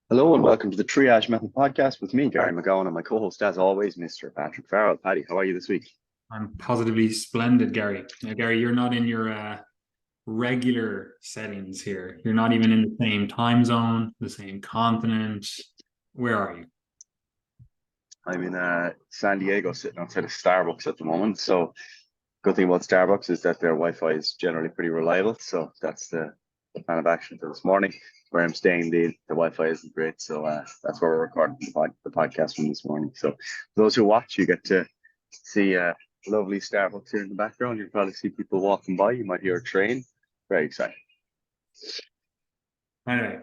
Hello and welcome to the Triage Method podcast with me, Gary McGowan, and my co-host, as always, Mr. Patrick Farrell. Paddy, how are you this week? I'm positively splendid, Gary. Now, Gary, you're not in your regular settings here. You're not even in the same time zone, the same continent. Where are you? I'm in San Diego, sitting outside of Starbucks at the moment. So, good thing about Starbucks is that their Wi-Fi is generally pretty reliable. So that's the plan of action for this morning. Where I'm staying, the Wi-Fi isn't great, so that's where we're recording the podcast from this morning. So, for those who watch, you get to see lovely Starbucks here in the background. You'll probably see people walking by. You might hear a train. Very exciting. Anyway,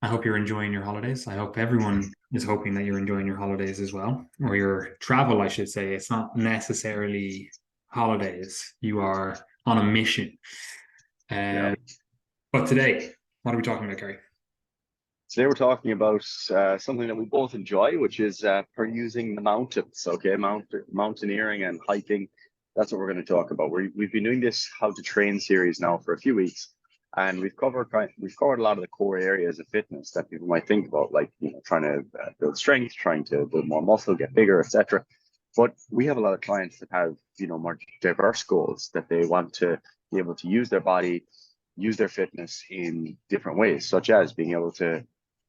I hope you're enjoying your holidays. I hope everyone is hoping that you're enjoying your holidays as well, or your travel, I should say. It's not necessarily holidays. You are on a mission. Yeah. But today, what are we talking about, Gary? Today we're talking about something that we both enjoy, which is perusing the mountains. Okay, mountaineering and hiking. That's what we're going to talk about. We've been doing this How to Train series now for a few weeks, and we've covered a lot of the core areas of fitness that people might think about, like trying to build strength, trying to build more muscle, get bigger, etc. But we have a lot of clients that have more diverse goals that they want to be able to use their body, use their fitness in different ways, such as being able to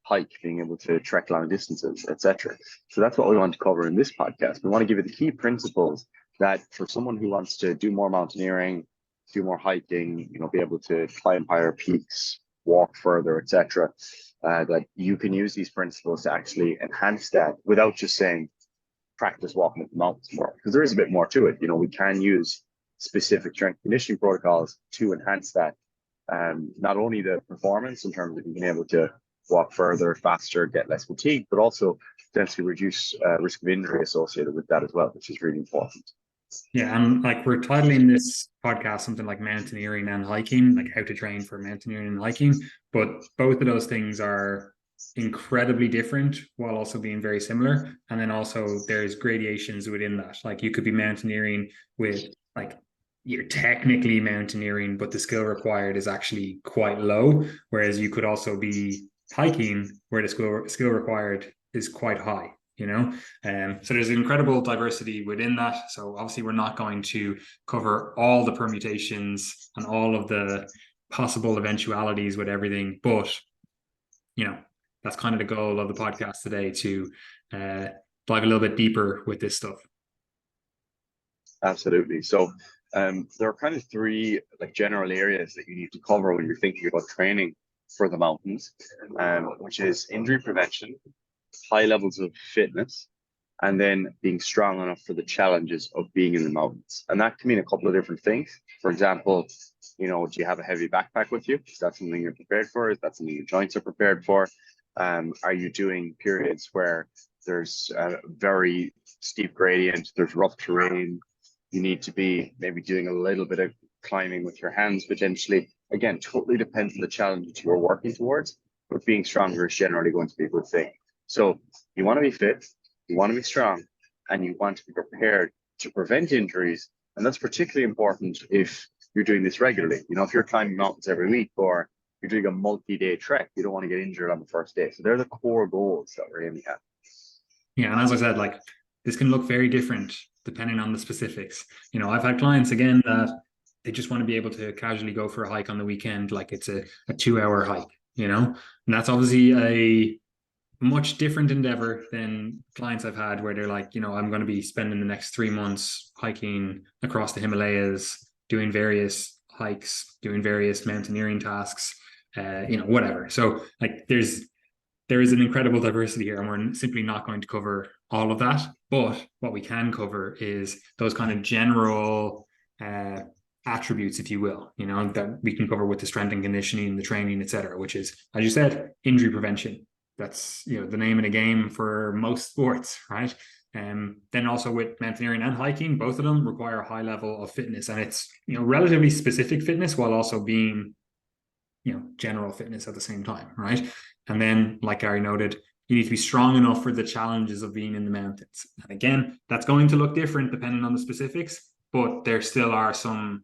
hike, being able to trek long distances, etc. So that's what we want to cover in this podcast. We want to give you the key principles that for someone who wants to do more mountaineering, do more hiking, be able to climb higher peaks, walk further, etc., that you can use these principles to actually enhance that without just saying practice walking up the mountains more, because there is a bit more to it. We can use specific strength conditioning protocols to enhance that, not only the performance in terms of being able to walk further, faster, get less fatigue, but also potentially reduce risk of injury associated with that as well, which is really important. Yeah, and like we're titling this podcast something like mountaineering and hiking, like how to train for mountaineering and hiking. But both of those things are incredibly different while also being very similar. And then also there's gradations within that. Like you could be mountaineering with like you're technically mountaineering, but the skill required is actually quite low. Whereas you could also be hiking where the skill required is quite high. So there's incredible diversity within that. So obviously we're not going to cover all the permutations and all of the possible eventualities with everything, but that's kind of the goal of the podcast today, to dive a little bit deeper with this stuff. Absolutely. So there are kind of three general areas that you need to cover when you're thinking about training for the mountains, which is injury prevention, high levels of fitness, and then being strong enough for the challenges of being in the mountains. And that can mean a couple of different things. For example, do you have a heavy backpack with you? Is that something you're prepared for? Is that something your joints are prepared for? Are you doing periods where there's a very steep gradient, there's rough terrain, you need to be maybe doing a little bit of climbing with your hands potentially? Again, totally depends on the challenge that you're working towards, but being stronger is generally going to be a good thing. So you want to be fit, you want to be strong, and you want to be prepared to prevent injuries. And that's particularly important if you're doing this regularly. If you're climbing mountains every week or you're doing a multi-day trek, you don't want to get injured on the first day. So they're the core goals that we're aiming at. Yeah, and as I said, like this can look very different depending on the specifics. I've had clients again that they just want to be able to casually go for a hike on the weekend, like it's a 2 hour hike, and that's obviously a much different endeavor than clients I've had where they're like, I'm going to be spending the next 3 months hiking across the Himalayas, doing various hikes, doing various mountaineering tasks, whatever. So like there is an incredible diversity here, and we're simply not going to cover all of that. But what we can cover is those kind of general attributes, if you will, that we can cover with the strength and conditioning, the training, etc., which is, as you said, injury prevention. That's the name of the game for most sports, right? Then also with mountaineering and hiking, both of them require a high level of fitness, and it's relatively specific fitness while also being general fitness at the same time, right? And then, like Gary noted, you need to be strong enough for the challenges of being in the mountains. And again, that's going to look different depending on the specifics, but there still are some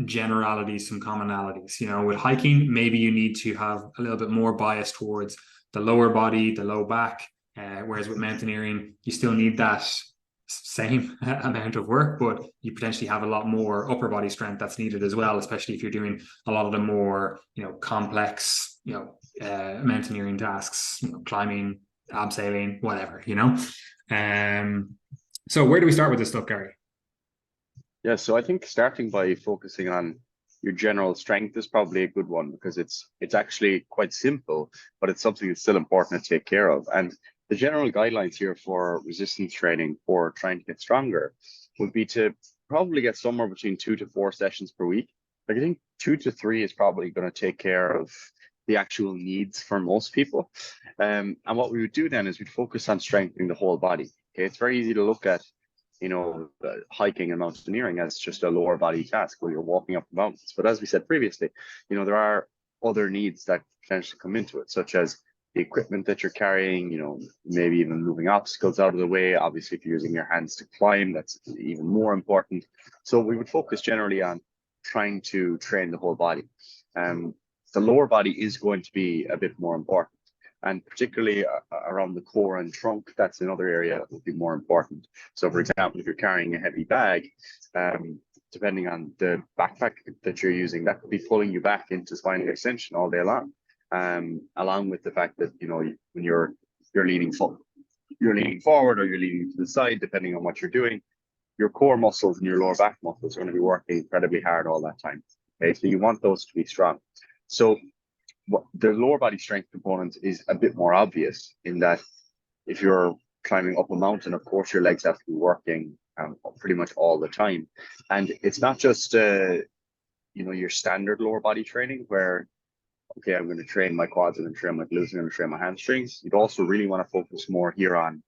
generalities, some commonalities. With hiking, maybe you need to have a little bit more bias towards the lower body, the low back. Whereas with mountaineering, you still need that same amount of work, but you potentially have a lot more upper body strength that's needed as well, especially if you're doing a lot of the more, complex, mountaineering tasks, climbing, abseiling, whatever, So where do we start with this stuff, Gary? Yeah, so I think starting by focusing on your general strength is probably a good one, because it's actually quite simple, but it's something that's still important to take care of. And the general guidelines here for resistance training for trying to get stronger would be to probably get somewhere between 2 to 4 sessions per week. Like, I think 2 to 3 is probably going to take care of the actual needs for most people. And what we would do then is we'd focus on strengthening the whole body. Okay, it's very easy to look at hiking and mountaineering as just a lower body task where you're walking up the mountains. But as we said previously, there are other needs that potentially come into it, such as the equipment that you're carrying, maybe even moving obstacles out of the way. Obviously, if you're using your hands to climb, that's even more important. So we would focus generally on trying to train the whole body. The lower body is going to be a bit more important. And particularly around the core and trunk, that's another area that would be more important. So, for example, if you're carrying a heavy bag, depending on the backpack that you're using, that could be pulling you back into spinal extension all day long. Along with the fact that when you're leaning forward or you're leaning to the side, depending on what you're doing, your core muscles and your lower back muscles are going to be working incredibly hard all that time. Okay, so you want those to be strong. So the lower body strength component is a bit more obvious in that if you're climbing up a mountain, of course, your legs have to be working pretty much all the time. And it's not just, your standard lower body training where, okay, I'm going to train my quads, I'm going to train my glutes, I'm going to train my hamstrings. You'd also really want to focus more here on,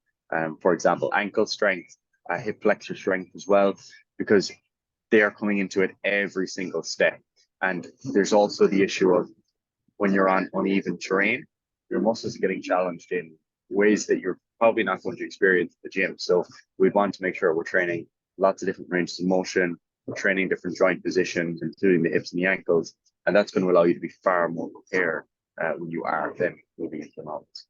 for example, ankle strength, hip flexor strength as well, because they are coming into it every single step. And there's also the issue of when you're on uneven terrain, your muscles are getting challenged in ways that you're probably not going to experience at the gym. So we'd want to make sure we're training lots of different ranges of motion, we're training different joint positions, including the hips and the ankles. And that's going to allow you to be far more prepared when you are then moving into the mountains.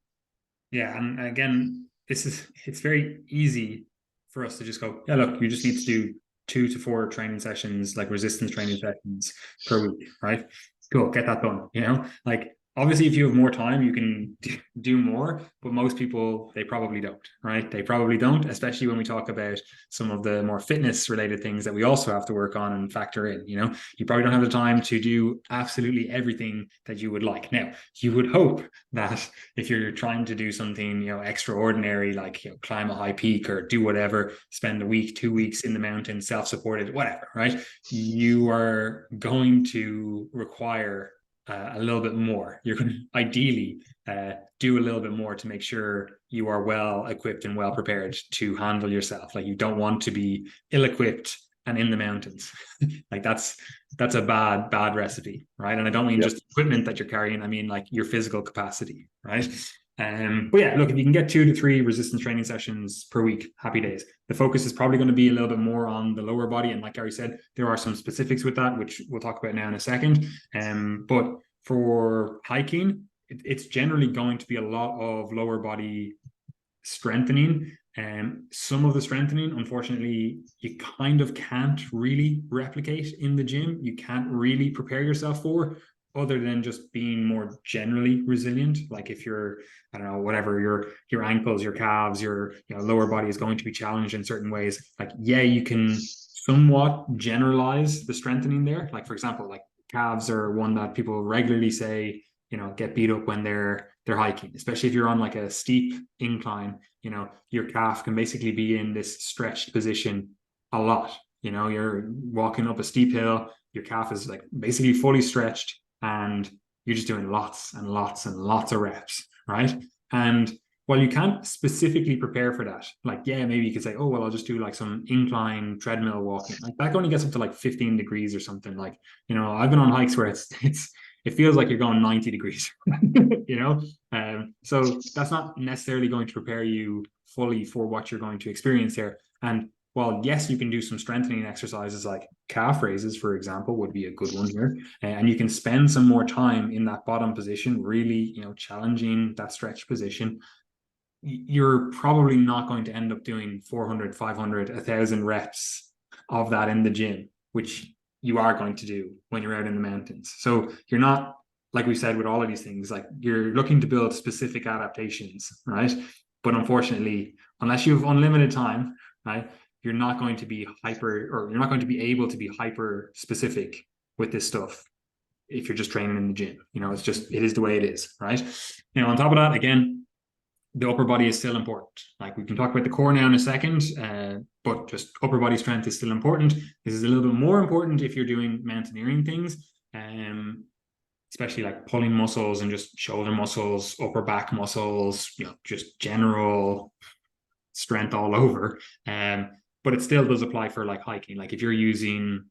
Yeah, and again, it's very easy for us to just go, yeah, look, you just need to do 2 to 4 training sessions, like resistance training sessions per week, right? Cool, get that done. Like, obviously, if you have more time, you can do more, but most people, they probably don't, right? They probably don't, especially when we talk about some of the more fitness related things that we also have to work on and factor in. You probably don't have the time to do absolutely everything that you would like. Now, you would hope that if you're trying to do something, extraordinary, like climb a high peak or do whatever, spend a week, 2 weeks in the mountains, self-supported, whatever, right? You are going to require a little bit more. You're going to ideally do a little bit more to make sure you are well equipped and well prepared to handle yourself. Like, you don't want to be ill-equipped and in the mountains. Like, that's a bad recipe, right? And I don't mean just equipment that you're carrying, I mean like your physical capacity, right? But yeah, look, if you can get 2 to 3 resistance training sessions per week, happy days. The focus is probably going to be a little bit more on the lower body. And like Gary said, there are some specifics with that, which we'll talk about now in a second. But for hiking, it's generally going to be a lot of lower body strengthening. And some of the strengthening, unfortunately, you kind of can't really replicate in the gym. You can't really prepare yourself for, other than just being more generally resilient. Like, if you're, I don't know, whatever, your ankles, your calves, your lower body is going to be challenged in certain ways. Like, yeah, you can somewhat generalize the strengthening there. Like, for example, like calves are one that people regularly say, get beat up when they're hiking, especially if you're on like a steep incline. Your calf can basically be in this stretched position a lot. You're walking up a steep hill, your calf is like basically fully stretched, and you're just doing lots and lots and lots of reps, right? And while you can't specifically prepare for that, like, yeah, maybe you could say, oh, well, I'll just do like some incline treadmill walking. Like, that only gets up to like 15 degrees or something. Like, I've been on hikes where it feels like you're going 90 degrees, so that's not necessarily going to prepare you fully for what you're going to experience there. And well, yes, you can do some strengthening exercises like calf raises, for example, would be a good one here. And you can spend some more time in that bottom position, really, challenging that stretch position. You're probably not going to end up doing 400, 500, 1,000 reps of that in the gym, which you are going to do when you're out in the mountains. So you're not, like we said with all of these things, like you're looking to build specific adaptations, right? But unfortunately, unless you have unlimited time, right, you're not going to be you're not going to be able to be hyper specific with this stuff if you're just training in the gym. It is the way it is, right? On top of that, again, the upper body is still important. Like, we can talk about the core now in a second, but just upper body strength is still important. This is a little bit more important if you're doing mountaineering things, especially like pulling muscles and just shoulder muscles, upper back muscles, just general strength all over. But it still does apply for like hiking. Like if you're using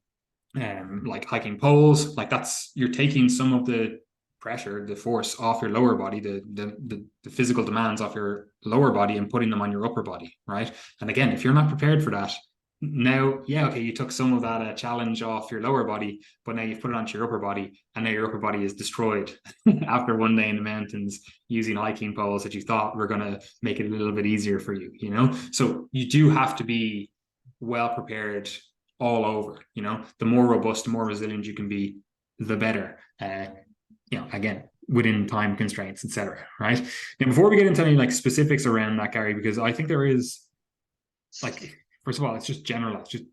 like hiking poles, like you're taking some of the pressure, the force off your lower body, the physical demands off your lower body and putting them on your upper body, right? And again, if you're not prepared for that, now, yeah, okay, you took some of that challenge off your lower body, but now you've put it onto your upper body, and now your upper body is destroyed after one day in the mountains using hiking poles that you thought were going to make it a little bit easier for you, So you do have to be well prepared all over. The more robust, the more resilient you can be, the better. Again, within time constraints, etc. Right. Now, before we get into any like specifics around that, Gary, because I think there is, like, first of all, it's just general. It's just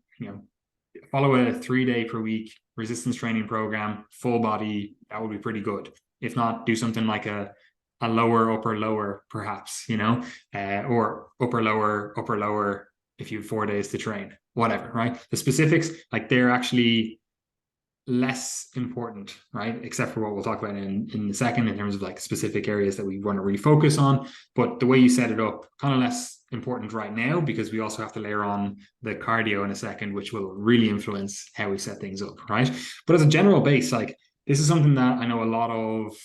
follow a 3-day per week resistance training program, full body. That would be pretty good. If not, do something like a lower, upper, lower, perhaps, or upper, lower, if you have 4 days to train, whatever, right? The specifics, like, they're actually less important, right? Except for what we'll talk about in a second in terms of like specific areas that we want to really focus on. But the way you set it up, kind of less important right now, because we also have to layer on the cardio in a second, which will really influence how we set things up, right? But as a general base, like, this is something that I know a lot of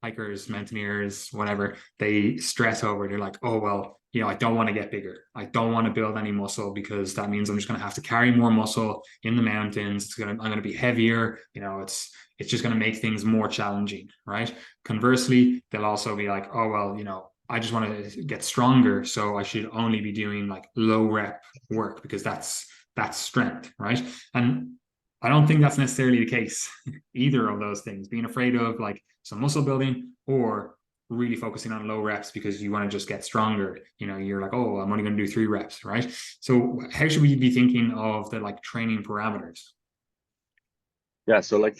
hikers, mountaineers, whatever, they stress over. They're like, oh, well, I don't want to get bigger. I don't want to build any muscle because that means I'm just going to have to carry more muscle in the mountains. I'm going to be heavier. It's just going to make things more challenging, right? Conversely, they'll also be like, oh, well, I just want to get stronger, so I should only be doing like low rep work because that's strength, right? And I don't think that's necessarily the case. Either of those things, being afraid of like some muscle building or really focusing on low reps because you want to just get stronger. You're like, oh, I'm only going to do 3 reps, right? So how should we be thinking of the like training parameters? Yeah, so like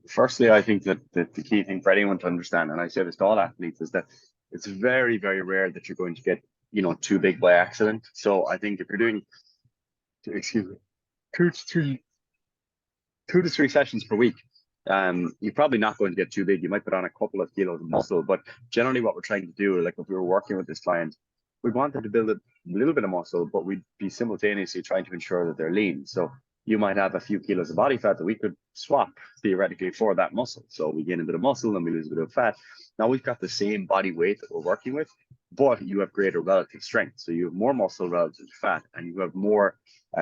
firstly, I think that the key thing for anyone to understand, and I say this to all athletes, is that it's very, very rare that you're going to get, too big by accident. So I think if you're doing, excuse me, two to three sessions per week, you're probably not going to get too big. You might put on a couple of kilos of muscle, but generally what we're trying to do, like if we were working with this client, we wanted to build a little bit of muscle, but we'd be simultaneously trying to ensure that they're lean. So you might have a few kilos of body fat that we could swap theoretically for that muscle. So we gain a bit of muscle and we lose a bit of fat. Now we've got the same body weight that we're working with, but you have greater relative strength. So you have more muscle relative to fat, and you have more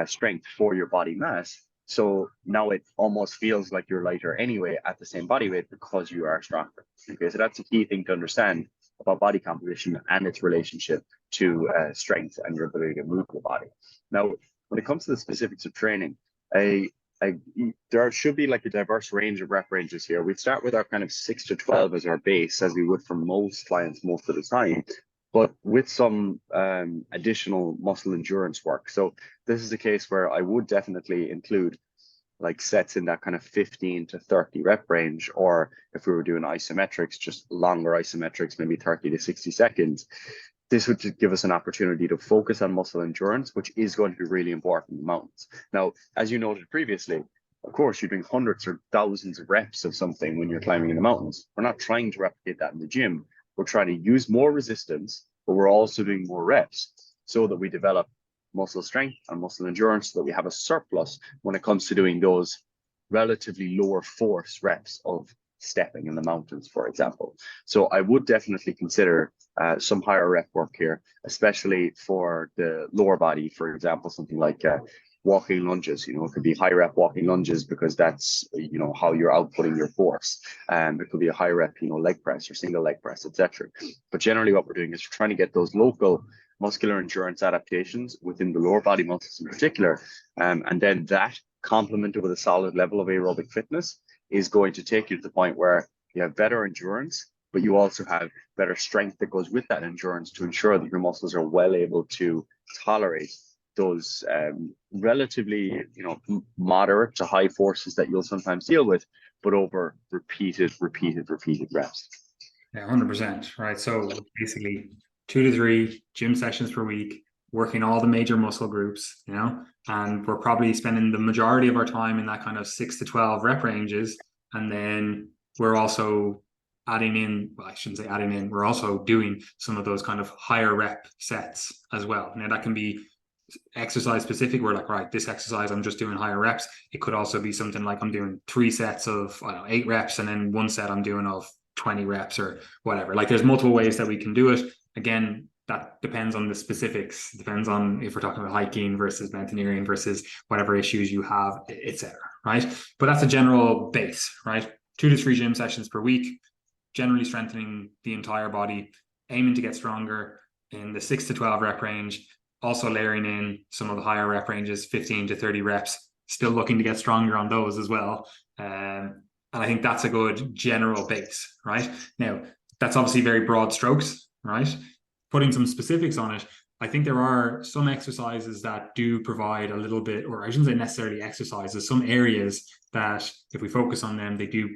strength for your body mass. So now it almost feels like you're lighter anyway at the same body weight because you are stronger. Okay, so that's a key thing to understand about body composition and its relationship to strength and your ability to move the body. Now, when it comes to the specifics of training, there should be like a diverse range of rep ranges here. We'd start with our kind of 6 to 12 as our base, as we would for most clients most of the time, but with some additional muscle endurance work. So this is a case where I would definitely include like sets in that kind of 15 to 30 rep range, or if we were doing isometrics, just longer isometrics, maybe 30 to 60 seconds. This would give us an opportunity to focus on muscle endurance, which is going to be really important in the mountains. Now, as you noted previously, of course, you're doing hundreds or thousands of reps of something when you're climbing in the mountains. We're not trying to replicate that in the gym. We're trying to use more resistance, but we're also doing more reps so that we develop muscle strength and muscle endurance, so that we have a surplus when it comes to doing those relatively lower force reps of stepping in the mountains, for example. So I would definitely consider some higher rep work here, especially for the lower body, for example, something like walking lunges. You know, it could be high rep walking lunges because that's, you know, how you're outputting your force. It could be a high rep, you know, leg press or single leg press, etc. But generally what we're doing is we're trying to get those local muscular endurance adaptations within the lower body muscles in particular. And then that complemented with a solid level of aerobic fitness is going to take you to the point where you have better endurance, but you also have better strength that goes with that endurance to ensure that your muscles are well able to tolerate those relatively, you know, moderate to high forces that you'll sometimes deal with, but over repeated reps. Yeah, 100%. Right. So basically 2 to 3 gym sessions per week, working all the major muscle groups, you know, and we're probably spending the majority of our time in that kind of 6 to 12 rep ranges. And then we're also adding in, well, I shouldn't say adding in, we're also doing some of those kind of higher rep sets as well. Now that can be exercise specific. We're like, right, this exercise I'm just doing higher reps. It could also be something like I'm doing 3 sets of, I don't know, 8 reps, and then 1 set I'm doing of 20 reps or whatever. Like there's multiple ways that we can do it. Again, that depends on the specifics, depends on if we're talking about hiking versus mountaineering versus whatever issues you have, etc. Right. But that's a general base, right? 2 to 3 gym sessions per week, generally strengthening the entire body, aiming to get stronger in the 6 to 12 rep range, also layering in some of the higher rep ranges, 15 to 30 reps, still looking to get stronger on those as well. And I think that's a good general base, right? Now, that's obviously very broad strokes, right? Putting some specifics on it, I think there are some exercises that do provide a little bit, or I shouldn't say necessarily exercises, some areas that if we focus on them, they do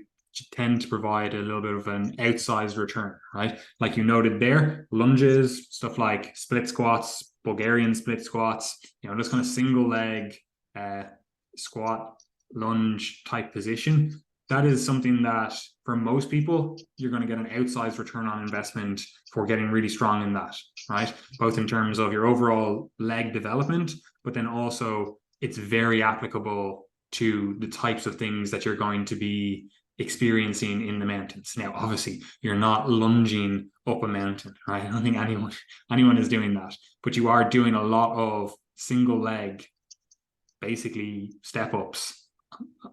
tend to provide a little bit of an outsized return, right? Like you noted there, lunges, stuff like split squats, Bulgarian split squats, you know, this kind of single leg squat lunge type position. That is something that for most people, you're going to get an outsized return on investment for getting really strong in that, right? Both in terms of your overall leg development, but then also it's very applicable to the types of things that you're going to be experiencing in the mountains. Now, obviously, you're not lunging up a mountain, right? I don't think anyone is doing that, but you are doing a lot of single leg, basically step ups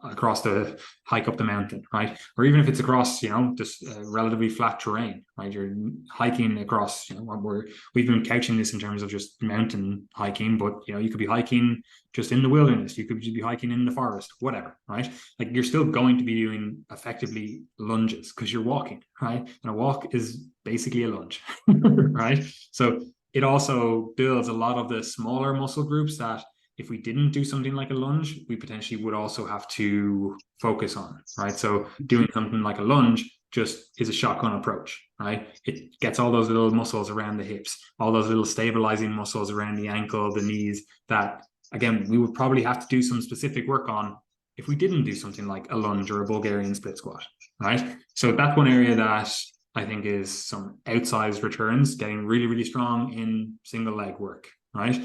across the hike up the mountain, right? Or even if it's across, you know, just relatively flat terrain, right? You're hiking across, you know, we've been couching this in terms of just mountain hiking, but you know, you could be hiking just in the wilderness, you could be hiking in the forest, whatever, right? Like you're still going to be doing effectively lunges because you're walking, right? And a walk is basically a lunge, right? So it also builds a lot of the smaller muscle groups that if we didn't do something like a lunge, we potentially would also have to focus on, right? So doing something like a lunge just is a shotgun approach, right? It gets all those little muscles around the hips, all those little stabilizing muscles around the ankle, the knees, that again, we would probably have to do some specific work on if we didn't do something like a lunge or a Bulgarian split squat, right? So that's one area that I think is some outsized returns, getting really, really strong in single leg work, right?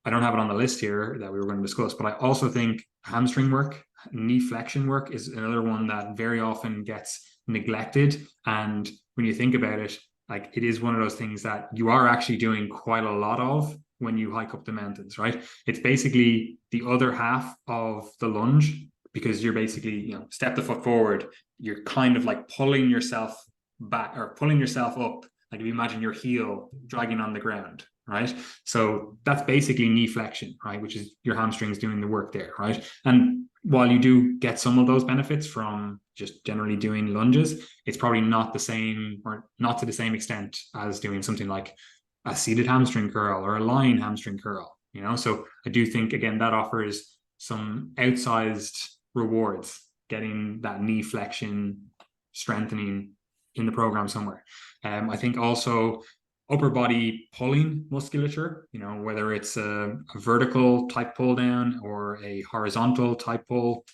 I don't have it on the list here that we were going to discuss, but I also think hamstring work, knee flexion work is another one that very often gets neglected. And when you think about it, like it is one of those things that you are actually doing quite a lot of when you hike up the mountains, right? It's basically the other half of the lunge because you're basically, you know, step the foot forward. You're kind of like pulling yourself back or pulling yourself up. Like if you imagine your heel dragging on the ground, right? So that's basically knee flexion, right? Which is your hamstrings doing the work there, right? And while you do get some of those benefits from just generally doing lunges, it's probably not the same or not to the same extent as doing something like a seated hamstring curl or a lying hamstring curl, you know? So I do think, again, that offers some outsized rewards, getting that knee flexion strengthening in the program somewhere. I think also upper body pulling musculature, you know, whether it's a vertical type pull down or a horizontal type pull,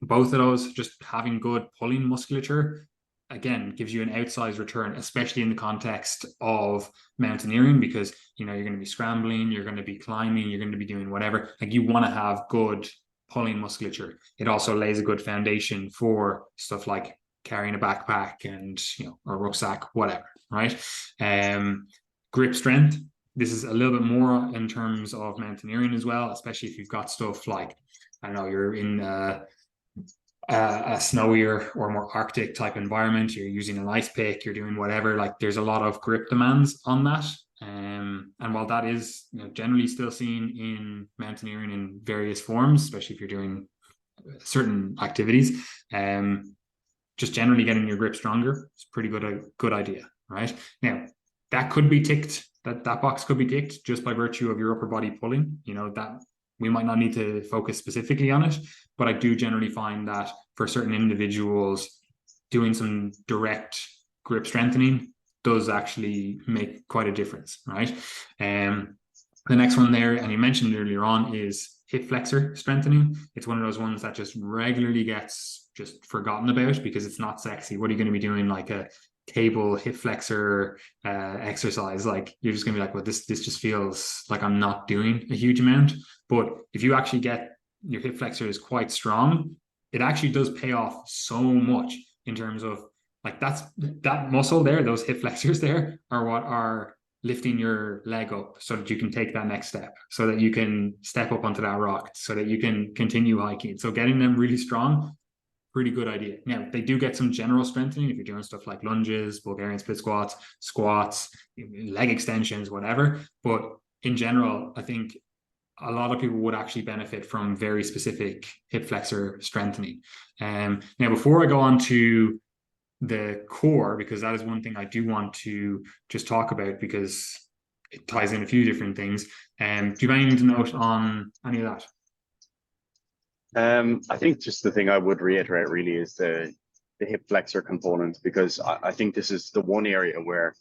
both of those, just having good pulling musculature, again, gives you an outsized return, especially in the context of mountaineering, because, you know, you're going to be scrambling, you're going to be climbing, you're going to be doing whatever. Like you want to have good pulling musculature. It also lays a good foundation for stuff like carrying a backpack and, you know, a rucksack, whatever, right? Grip strength. This is a little bit more in terms of mountaineering as well, especially if you've got stuff like, I don't know, you're in a snowier or more Arctic type environment, you're using an ice pick, you're doing whatever, like there's a lot of grip demands on that. And while that is, you know, generally still seen in mountaineering in various forms, especially if you're doing certain activities, just generally getting your grip stronger is pretty good idea, right? Now, that could be ticked, that box could be ticked just by virtue of your upper body pulling, you know, that we might not need to focus specifically on it, but I do generally find that for certain individuals, doing some direct grip strengthening does actually make quite a difference, right? The next one there, and you mentioned earlier on, is hip flexor strengthening. It's one of those ones that just regularly gets just forgotten about because it's not sexy. What are you going to be doing, like a cable hip flexor exercise? Like you're just going to be like, well, this just feels like I'm not doing a huge amount. But if you actually get your hip flexor is quite strong, it actually does pay off so much in terms of like that muscle there, those hip flexors there are what are lifting your leg up so that you can take that next step, so that you can step up onto that rock, so that you can continue hiking. So getting them really strong, pretty good idea. Now, they do get some general strengthening if you're doing stuff like lunges, Bulgarian split squats, leg extensions, whatever. But in general, I think a lot of people would actually benefit from very specific hip flexor strengthening. Now, before I go on to the core, because that is one thing I do want to just talk about because it ties in a few different things. Do you have anything to note on any of that? I think just the thing I would reiterate really is the hip flexor component, because I think this is the one area where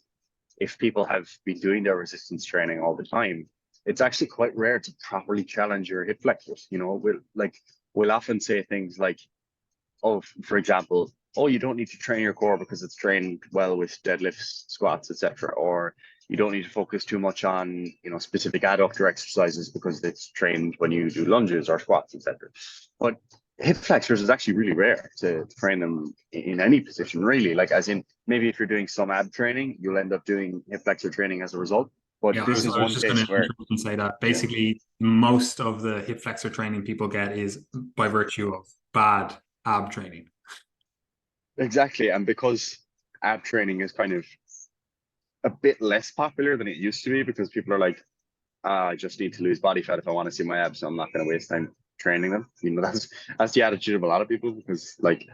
if people have been doing their resistance training all the time, it's actually quite rare to properly challenge your hip flexors. You know, we'll often say things like, oh, for example, oh, you don't need to train your core because it's trained well with deadlifts, squats, etc. Or you don't need to focus too much on, you know, specific adductor exercises because it's trained when you do lunges or squats, etc. But hip flexors is actually really rare to train them in any position, really. Like, as in, maybe if you're doing some ab training, you'll end up doing hip flexor training as a result. But Yeah, this is I was one just going case where, to say that basically most of the hip flexor training people get is by virtue of bad ab training. exactly, and because ab training is kind of a bit less popular than it used to be, because people are like, I just need to lose body fat if I want to see my abs, so I'm not going to waste time training them. You know, that's the attitude of a lot of people, because like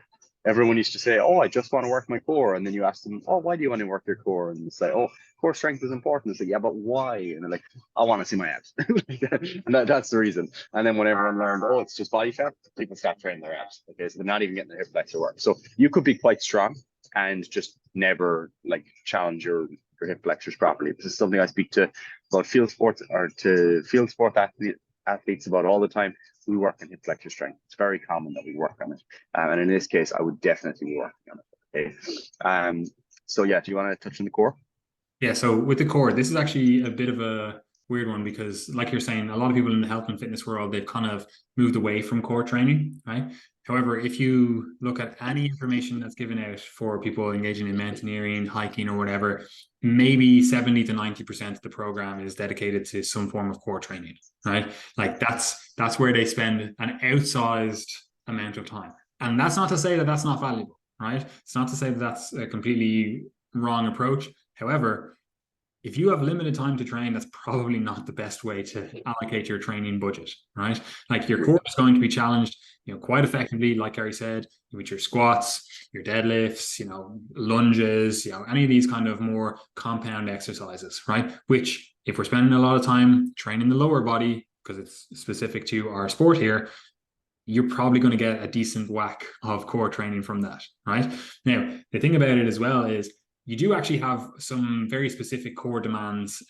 everyone used to say, oh, I just want to work my core, and then you ask them, oh, why do you want to work your core? And they say, oh, core strength is important. It's like, yeah, but why? And they're like, I want to see my abs. And that's the reason. And then when everyone learned, oh, it's just body fat, people start training their abs. Okay, so they're not even getting their hip flexor work. So you could be quite strong and just never like challenge your hip flexors properly. This is something I speak to about field sports, or to field sport athletes about all the time. We work on hip flexor strength. It's very common that we work on it. And in this case, I would definitely be working on it. Okay. So yeah, do you want to touch on the core? Yeah, so with the core, this is actually a bit of a weird one because, like you're saying, a lot of people in the health and fitness world, they've kind of moved away from core training, right? However, if you look at any information that's given out for people engaging in mountaineering, hiking, or whatever, maybe 70 to 90% of the program is dedicated to some form of core training, right? Like that's where they spend an outsized amount of time. And that's not to say that that's not valuable, right? It's not to say that that's a completely wrong approach. However, if you have limited time to train, that's probably not the best way to allocate your training budget, right? Like your core is going to be challenged, you know, quite effectively, like Gary said, with your squats, your deadlifts, you know, lunges, you know, any of these kind of more compound exercises, right? Which, if we're spending a lot of time training the lower body, because it's specific to our sport here, you're probably going to get a decent whack of core training from that, right? Now, the thing about it as well is you do actually have some very specific core demands,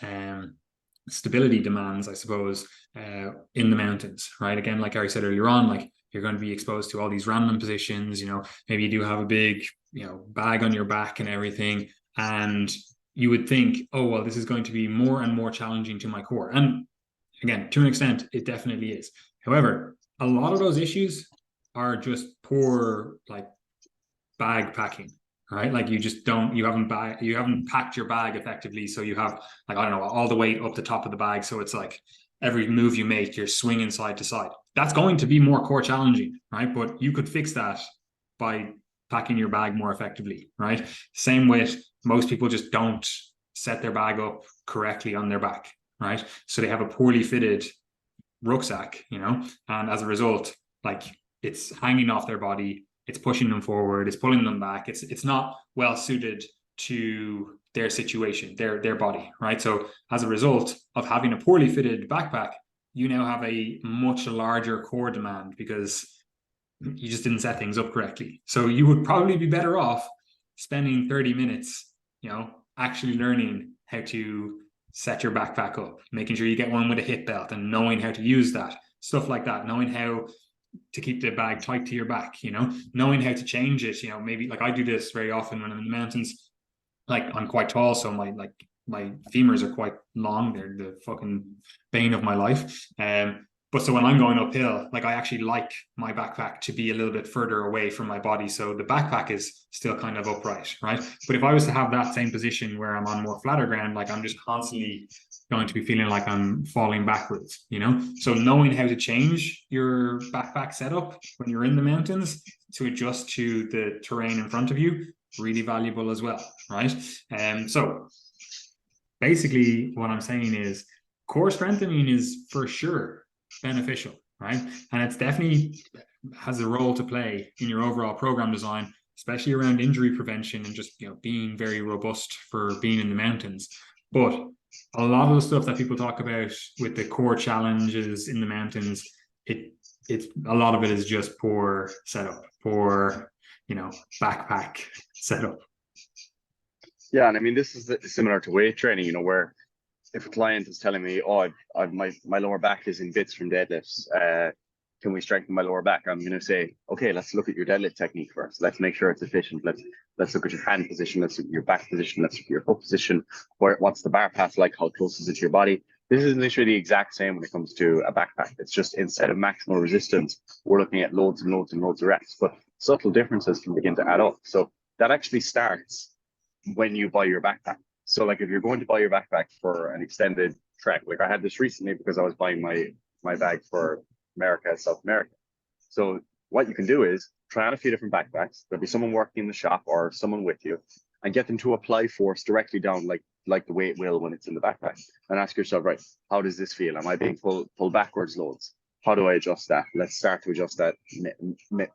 stability demands, I suppose, in the mountains, right? Again, like Gary said earlier on, like you're going to be exposed to all these random positions, you know, maybe you do have a big, you know, bag on your back and everything. And you would think, oh, well, this is going to be more and more challenging to my core. And again, to an extent, it definitely is. However, a lot of those issues are just poor like bag packing, right? Like you haven't packed your bag effectively. So you have like, I don't know, all the weight up the top of the bag. So it's like every move you make, you're swinging side to side. That's going to be more core challenging, right? But you could fix that by packing your bag more effectively, right? Same with most people just don't set their bag up correctly on their back, right? So they have a poorly fitted rucksack, and as a result, like it's hanging off their body, it's pushing them forward, it's pulling them back. It's not well suited to their situation, their body, right? So as a result of having a poorly fitted backpack, you now have a much larger core demand because you just didn't set things up correctly. So you would probably be better off spending 30 minutes, actually learning how to set your backpack up, making sure you get one with a hip belt and knowing how to use that, stuff like that, knowing how to keep the bag tight to your back, knowing how to change it, maybe like I do this very often when I'm in the mountains. Like I'm quite tall, so my femurs are quite long. They're the fucking bane of my life. But so when I'm going uphill, like I actually like my backpack to be a little bit further away from my body. So the backpack is still kind of upright, right? But if I was to have that same position where I'm on more flatter ground, like I'm just constantly going to be feeling like I'm falling backwards, So knowing how to change your backpack setup when you're in the mountains to adjust to the terrain in front of you, really valuable as well, right? So basically what I'm saying is core strengthening is for sure beneficial, right? And it's definitely has a role to play in your overall program design, especially around injury prevention and just being very robust for being in the mountains. But a lot of the stuff that people talk about with the core challenges in the mountains, it's a lot of it is just poor setup, poor backpack setup. Yeah, and I mean this is similar to weight training, where if a client is telling me, "Oh, my lower back is in bits from deadlifts. Can we strengthen my lower back?" I'm going to say, "Okay, let's look at your deadlift technique first. Let's make sure it's efficient. Let's look at your hand position. Let's look at your back position. Let's look at your foot position. What's the bar path like? How close is it to your body?" This is literally the exact same when it comes to a backpack. It's just instead of maximal resistance, we're looking at loads and loads and loads of reps. But subtle differences can begin to add up. So that actually starts when you buy your backpack. So like if you're going to buy your backpack for an extended trek, like I had this recently because I was buying my bag for America, South America. So what you can do is try out a few different backpacks. There'll be someone working in the shop or someone with you, and get them to apply force directly down like the way it will when it's in the backpack. And ask yourself, right, how does this feel? Am I being pulled backwards loads? How do I adjust that? Let's start to adjust that,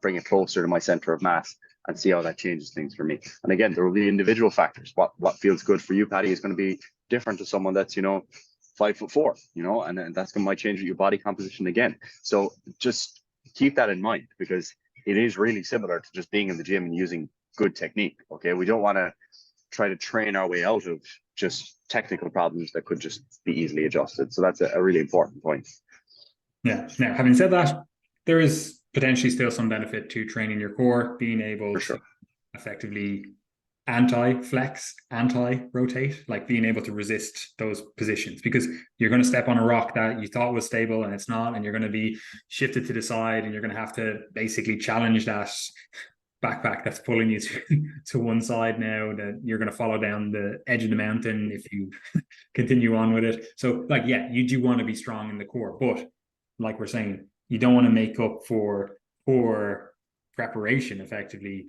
bring it closer to my center of mass, and see how that changes things for me. And again, there will be individual factors. What feels good for you, Patty, is going to be different to someone that's 5'4", and that's going to might change your body composition again. So just keep that in mind, because it is really similar to just being in the gym and using good technique. Okay, we don't want to try to train our way out of just technical problems that could just be easily adjusted. So that's a really important point. Yeah. Now, having said that, there is potentially still some benefit to training your core, being able to effectively anti-flex, anti-rotate, like being able to resist those positions, because you're going to step on a rock that you thought was stable and it's not, and you're going to be shifted to the side, and you're going to have to basically challenge that backpack that's pulling you to one side now, that you're going to follow down the edge of the mountain if you continue on with it. So like, yeah, you do want to be strong in the core, but like we're saying, you don't want to make up for poor preparation effectively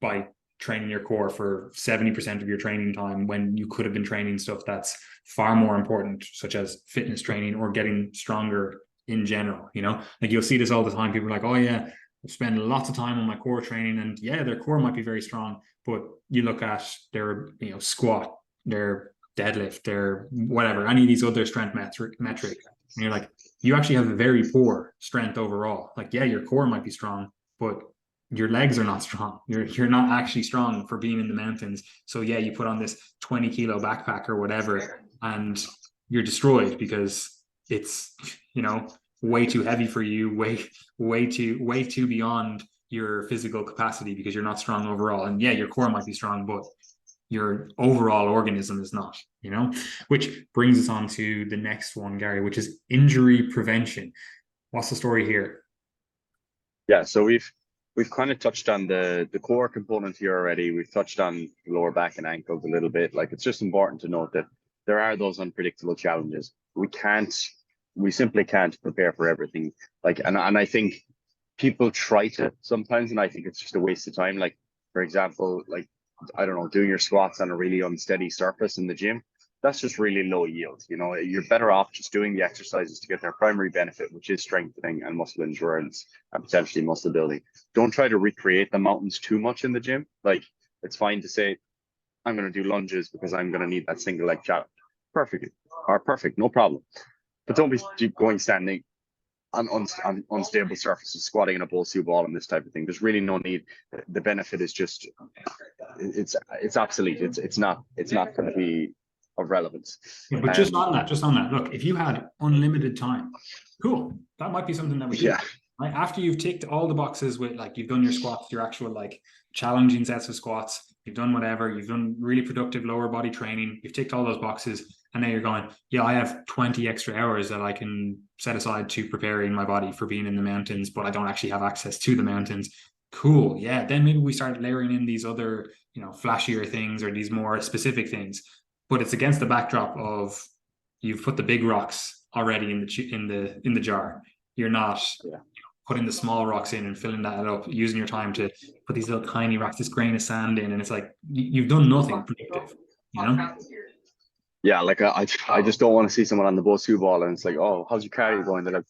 by training your core for 70% of your training time when you could have been training stuff that's far more important, such as fitness training or getting stronger in general. Like you'll see this all the time. People are like, "Oh yeah, I spend lots of time on my core training," and yeah, their core might be very strong, but you look at their squat, their deadlift, their whatever, any of these other strength metric, and you're like, you actually have a very poor strength overall. Like, yeah, your core might be strong, but your legs are not strong. You're not actually strong for being in the mountains. So yeah, you put on this 20 kilo backpack or whatever, and you're destroyed because it's way too heavy for you, way too beyond your physical capacity, because you're not strong overall. And yeah, your core might be strong, but your overall organism is not, which brings us on to the next one, Gary, which is injury prevention. What's the story here? Yeah, so we've kind of touched on the core component here already. We've touched on the lower back and ankles a little bit. Like, it's just important to note that there are those unpredictable challenges. We simply can't prepare for everything. Like, and I think people try to sometimes, and I think it's just a waste of time. Like, for example, like, I don't know, doing your squats on a really unsteady surface in the gym, that's just really low yield. You know, you're better off just doing the exercises to get their primary benefit, which is strengthening and muscle endurance and potentially muscle building. Don't try to recreate the mountains too much in the gym. Like, it's fine to say, I'm going to do lunges because I'm going to need that single leg challenge. Perfect. Or perfect, no problem. But don't be going standing on unstable surfaces, squatting in a Bosu ball and this type of thing. There's really no need. The benefit is just it's obsolete. It's not going to be of relevance. Yeah, but just on that, look, if you had unlimited time, cool, that might be something that we do. Yeah. Right after you've ticked all the boxes with, like, you've done your squats, your actual like challenging sets of squats, you've done whatever, you've done really productive lower body training, you've ticked all those boxes, and now you're going, yeah, I have 20 extra hours that I can set aside to preparing my body for being in the mountains, but I don't actually have access to the mountains. Cool, yeah. Then maybe we start layering in these other, flashier things or these more specific things, but it's against the backdrop of you've put the big rocks already in the jar. You're not Yeah. putting the small rocks in and filling that up, using your time to put these little tiny rocks, this grain of sand in, and it's like you've done nothing productive, you know? Yeah, like I just don't want to see someone on the Bosu ball and it's like, oh, how's your cardio going? They're like,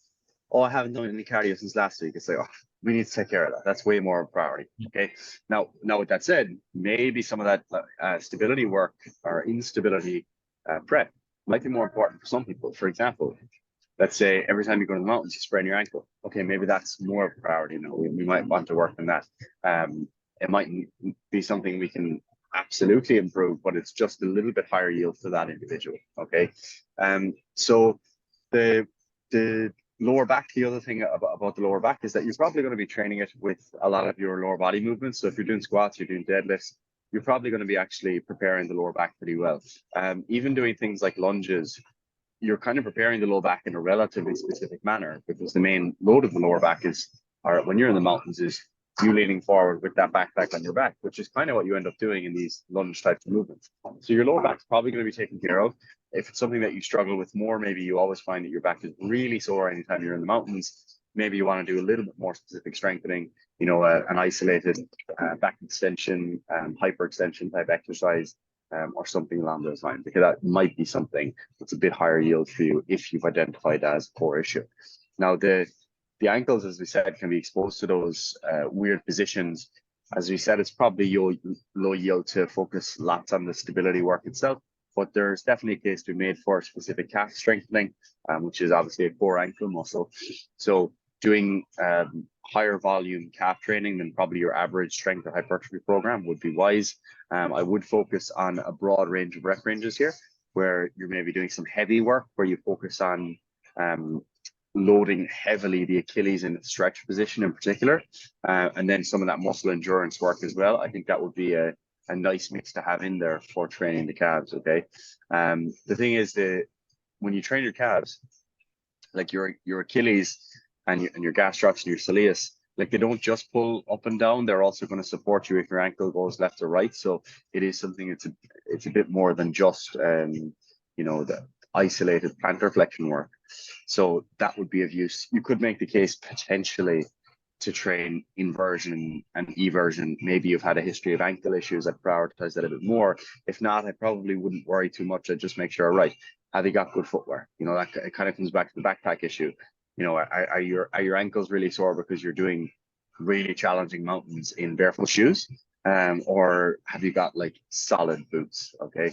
oh, I haven't done any cardio since last week. It's like, oh, we need to take care of that. That's way more of a priority. Okay. Now with that said, maybe some of that stability work or instability prep might be more important for some people. For example, let's say every time you go to the mountains, you sprain your ankle. Okay, maybe that's more of a priority. We might want to work on that. It might be something we can absolutely improve, but it's just a little bit higher yield for that individual. Okay. So the lower back, the other thing about the lower back is that you're probably going to be training it with a lot of your lower body movements. So if you're doing squats, you're doing deadlifts, you're probably going to be actually preparing the lower back pretty well. Even doing things like lunges, you're kind of preparing the lower back in a relatively specific manner, because the main load of the lower back is, or when you're in the mountains, is you leaning forward with that backpack on your back, which is kind of what you end up doing in these lunge types of movements. So your lower back's probably going to be taken care of. If it's something that you struggle with more, maybe you always find that your back is really sore anytime you're in the mountains, maybe you want to do a little bit more specific strengthening, an isolated back extension, hyperextension type exercise, or something along those lines, because that might be something that's a bit higher yield for you if you've identified as a core issue. Now, the ankles, as we said, can be exposed to those weird positions. As we said, it's probably low yield to focus lots on the stability work itself, but there's definitely a case to be made for specific calf strengthening, which is obviously a core ankle muscle. So doing higher volume calf training than probably your average strength or hypertrophy program would be wise. I would focus on a broad range of rep ranges here, where you're maybe doing some heavy work where you focus on loading heavily the Achilles in the stretch position in particular, and then some of that muscle endurance work as well. I think that would be a nice mix to have in there for training the calves. Okay. The thing is that when you train your calves, like your Achilles and your gastrocs and your soleus, like, they don't just pull up and down, they're also going to support you if your ankle goes left or right. So it is something, it's a bit more than just the isolated plantar flexion work. So that would be of use. You could make the case potentially to train inversion and eversion. Maybe you've had a history of ankle issues, I'd prioritize that a bit more. If not, I probably wouldn't worry too much. I'd just make sure, right, have you got good footwear? That it kind of comes back to the backpack issue. Are your ankles really sore because you're doing really challenging mountains in barefoot shoes, or have you got like solid boots? Okay.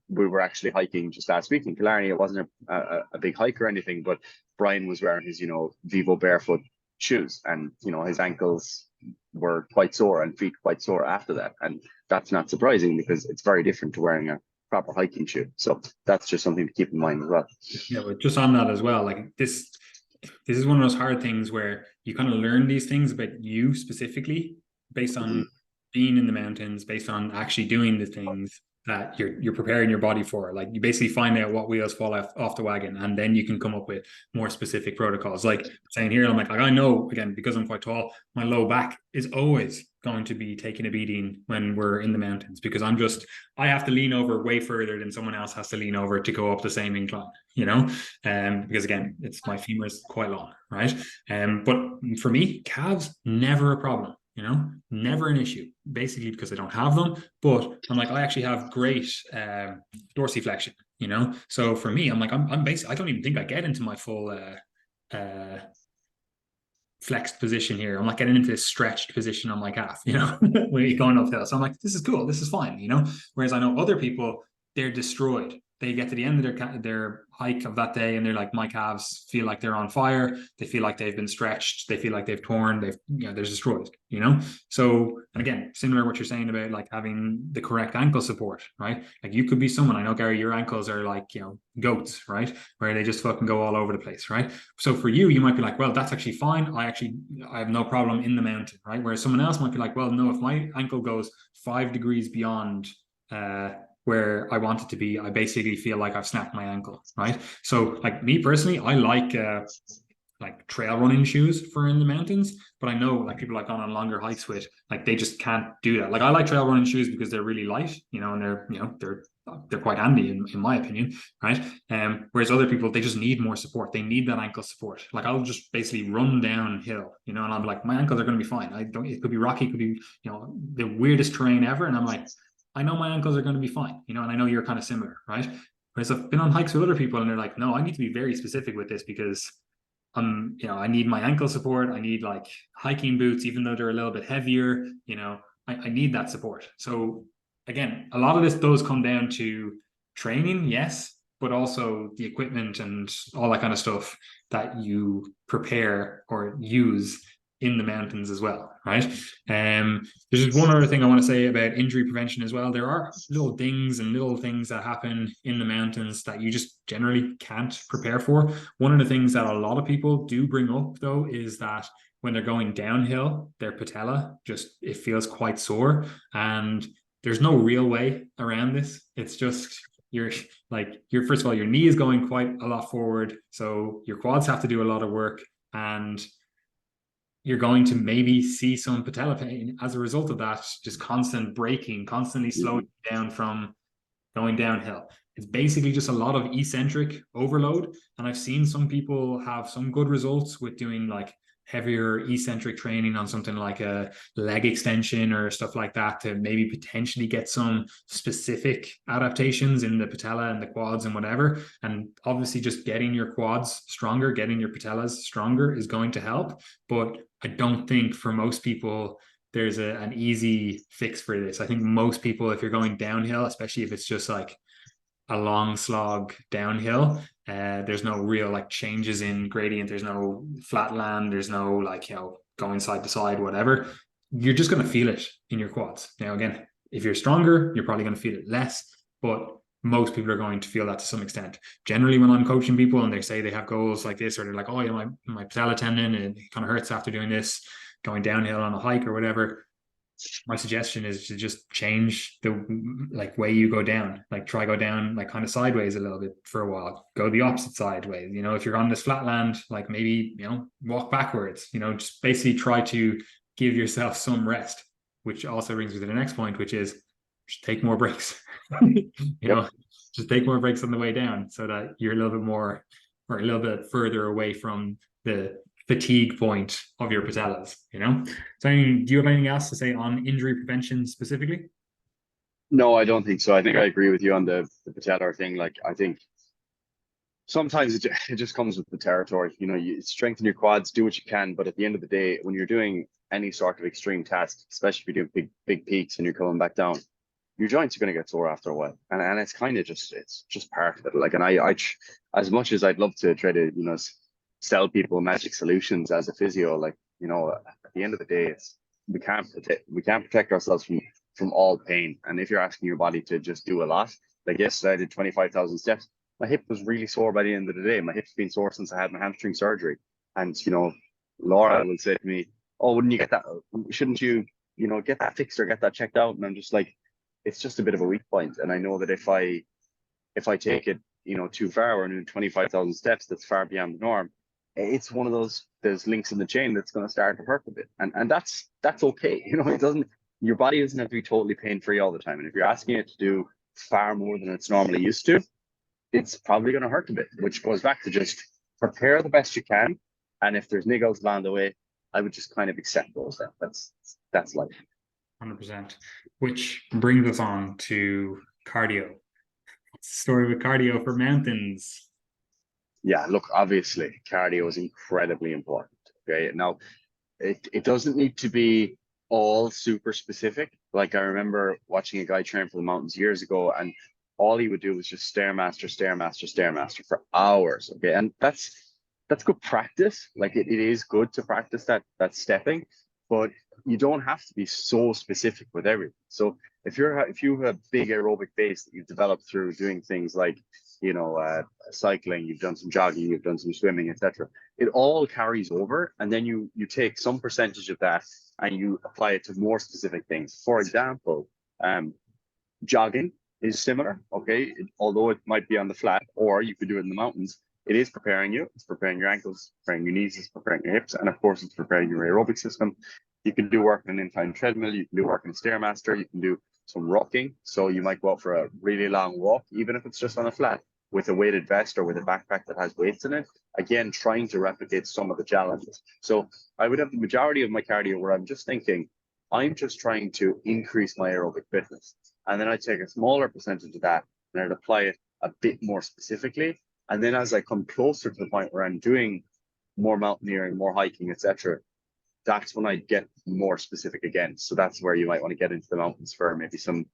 We were actually hiking just last week in Killarney. It wasn't a big hike or anything, but Brian was wearing his Vivo barefoot shoes, and his ankles were quite sore and feet quite sore after that, and that's not surprising because it's very different to wearing a proper hiking shoe. So that's just something to keep in mind as well. Yeah, but just on that as well, like this is one of those hard things where you kind of learn these things about you specifically based on being in the mountains, based on actually doing the things. that you're preparing your body for. Like you basically find out what wheels fall off the wagon, and then you can come up with more specific protocols. Like saying here, I'm like I know, again, because I'm quite tall, my low back is always going to be taking a beating when we're in the mountains, because I have to lean over way further than someone else has to lean over to go up the same incline, because again, my femur is quite long, right? But for me, calves, never a problem. Never an issue, basically because I don't have them. But I'm like, I actually have great dorsiflexion, So for me, I'm like, I'm basically, I don't even think I get into my full flexed position here. I'm like getting into this stretched position on my calf, when you're going uphill. So I'm like, this is cool, this is fine, Whereas I know other people, they're destroyed. They get to the end of their hike of that day, and they're like, my calves feel like they're on fire. They feel like they've been stretched. They feel like they've torn. They're destroyed. So, and again, similar to what you're saying about like having the correct ankle support, right? Like you could be someone, I know, Gary, your ankles are like goats, right? Where they just fucking go all over the place, right? So for you, you might be like, well, that's actually fine. I have no problem in the mountain, right? Whereas someone else might be like, well, no, if my ankle goes 5 degrees beyond where I want it to be, I basically feel like I've snapped my ankle, right? So like me personally, I like trail running shoes for in the mountains, but I know like people like on longer hikes with, like they just can't do that. Like I like trail running shoes because they're really light, and they're quite handy in my opinion, right? Whereas other people, they just need more support. They need that ankle support. Like I'll just basically run downhill, and I'll be like, my ankles are going to be fine. It could be rocky, it could be the weirdest terrain ever, and I'm like, I know my ankles are going to be fine, and I know you're kind of similar, right? Whereas I've been on hikes with other people and they're like, no, I need to be very specific with this because I need my ankle support. I need like hiking boots, even though they're a little bit heavier, I need that support. So again, a lot of this does come down to training, yes, but also the equipment and all that kind of stuff that you prepare or use in the mountains as well, right? There's just one other thing I want to say about injury prevention as well. There are little things and little things that happen in the mountains that you just generally can't prepare for. One of the things that a lot of people do bring up though is that when they're going downhill, their patella it feels quite sore, and there's no real way around this. It's just first of all, your knee is going quite a lot forward, so your quads have to do a lot of work, and you're going to maybe see some patella pain as a result of that, just constant braking, constantly slowing down from going downhill. It's basically just a lot of eccentric overload. And I've seen some people have some good results with doing like heavier eccentric training on something like a leg extension or stuff like that to maybe potentially get some specific adaptations in the patella and the quads and whatever. And obviously just getting your quads stronger, getting your patellas stronger is going to help. But I don't think for most people there's an easy fix for this. I think most people, if you're going downhill, especially if it's just like a long slog downhill, there's no real like changes in gradient. There's no flat land. There's no like, going side to side, whatever. You're just going to feel it in your quads. Now, again, if you're stronger, you're probably going to feel it less, but most people are going to feel that to some extent. Generally, when I'm coaching people and they say they have goals like this, or they're like, oh, my patella tendon, and it kind of hurts after doing this, going downhill on a hike or whatever, my suggestion is to just change the like way you go down. Like try go down like kind of sideways a little bit for a while. Go the opposite sideways. If you're on this flat land, like maybe walk backwards. Just basically try to give yourself some rest. Which also brings me to the next point, which is just take more breaks. Just take more breaks on the way down so that you're a little bit more or a little bit further away from the fatigue point of your patellas. So do you have anything else to say on injury prevention specifically? No, I don't think so. I think I agree with you on the patellar thing. Like, I think sometimes it just comes with the territory. You strengthen your quads, do what you can, but at the end of the day, when you're doing any sort of extreme task, especially if you're doing big peaks and you're coming back down, your joints are going to get sore after a while, and it's kind of it's just part of it. Like, and I as much as I'd love to try to sell people magic solutions as a physio, like at the end of the day, we can't protect ourselves from all pain. And if you're asking your body to just do a lot, like yesterday I did 25,000 steps. My hip was really sore by the end of the day. My hip's been sore since I had my hamstring surgery. And Laura will say to me, "Oh, wouldn't you get that? Shouldn't you get that fixed or get that checked out?" And I'm just like, it's just a bit of a weak point. And I know that if I take it, too far, or doing 25,000 steps, that's far beyond the norm. It's one of those links in the chain that's going to start to hurt a bit, and that's okay. It doesn't. Your body doesn't have to be totally pain free all the time, and if you're asking it to do far more than it's normally used to, it's probably going to hurt a bit. Which goes back to just prepare the best you can, and if there's niggles along the way, I would just kind of accept those. That's life. 100%. Which brings us on to cardio. What's the story with cardio for mountains? Yeah, look, obviously, cardio is incredibly important. Okay, now it doesn't need to be all super specific. Like I remember watching a guy train for the mountains years ago, and all he would do was just stairmaster, stairmaster, stairmaster for hours. Okay, and that's good practice. Like it is good to practice that stepping, but you don't have to be so specific with everything. So if you have a big aerobic base that you've developed through doing things like cycling, you've done some jogging, you've done some swimming, etc., it all carries over, and then you take some percentage of that and you apply it to more specific things. For example, jogging is similar. Okay, although it might be on the flat, or you could do it in the mountains. It is preparing you. It's preparing your ankles, preparing your knees, it's preparing your hips, and of course, it's preparing your aerobic system. You can do work on an incline treadmill. You can do work on a stairmaster. You can do some rocking. So you might go out for a really long walk, even if it's just on a flat, with a weighted vest or with a backpack that has weights in it. Again, trying to replicate some of the challenges. So I would have the majority of my cardio where I'm just thinking, I'm just trying to increase my aerobic fitness. And then I take a smaller percentage of that and I'd apply it a bit more specifically. And then as I come closer to the point where I'm doing more mountaineering, more hiking, etc., that's when I get more specific again. So that's where you might want to get into the mountains for maybe some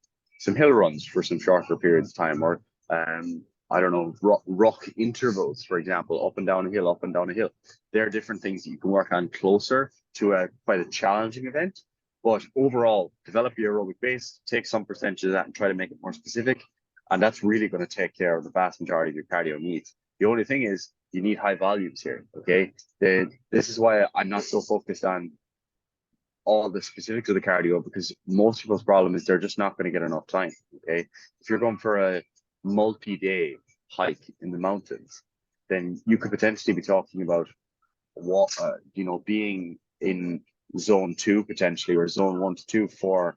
hill runs for some shorter periods of time, or I don't know, rock intervals, for example, up and down a hill, up and down a hill. There are different things that you can work on closer to quite a challenging event. But overall, develop your aerobic base, take some percentage of that and try to make it more specific. And that's really going to take care of the vast majority of your cardio needs. The only thing is you need high volumes here, okay? This is why I'm not so focused on all the specifics of the cardio, because most people's problem is they're just not going to get enough time, okay? If you're going for a multi-day hike in the mountains, then you could potentially be talking about being in zone 2 potentially, or zone 1 to 2 for